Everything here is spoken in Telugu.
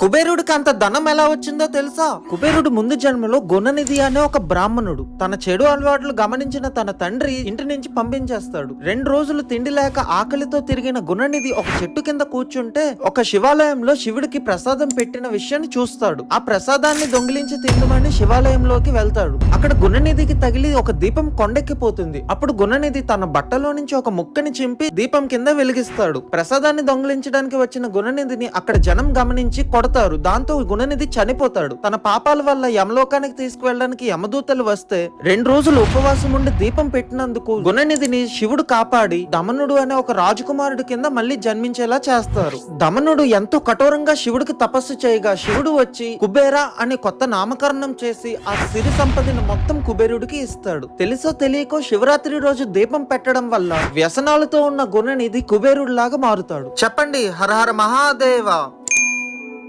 కుబేరుడికి అంత ధనం ఎలా వచ్చిందో తెలుసా? కుబేరుడు ముందు జన్మలో గుణనిధి అనే ఒక బ్రాహ్మణుడు. తన చెడు అలవాట్లు గమనించిన తన తండ్రి ఇంటి నుంచి పంపించేస్తాడు. 2 రోజులు తిండి లేక ఆకలితో తిరిగిన గుణనిధి ఒక చెట్టు కింద కూర్చుంటే ఒక శివాలయంలో శివుడికి ప్రసాదం పెట్టిన విషయాన్ని చూస్తాడు. ఆ ప్రసాదాన్ని దొంగిలించి తిందమని శివాలయంలోకి వెళ్తాడు. అక్కడ గుణనిధికి తగిలి ఒక దీపం కొండెక్కిపోతుంది. అప్పుడు గుణనిధి తన బట్టలో నుంచి ఒక ముక్కని చింపి దీపం కింద వెలిగిస్తాడు. ప్రసాదాన్ని దొంగిలించడానికి వచ్చిన గుణనిధిని అక్కడ జనం గమనించి కొడతారు. దాంతో గుణనిధి చనిపోతాడు. తన పాపాల వల్ల యమలోకానికి తీసుకువెళ్ళడానికి యమదూతలు వస్తే 2 రోజులు ఉపవాసం ఉండి దీపం పెట్టినందుకు గుణనిధిని శివుడు కాపాడి దమనుడు అనే ఒక రాజకుమారుడి కింద మళ్ళీ జన్మించేలా చేస్తారు. దమనుడు ఎంతో కఠోరంగా శివుడికి తపస్సు చేయగా శివుడు వచ్చి కుబేరా అని కొత్త నామకరణం చేసి ఆ సిరి సంపదను మొత్తం కుబేరుడికి ఇస్తాడు. తెలుసో తెలియకో శివరాత్రి రోజు దీపం పెట్టడం వల్ల వ్యసనాలతో ఉన్న గుణనిధి కుబేరుడిలాగా మారుతాడు. చెప్పండి హర హర మహాదేవ.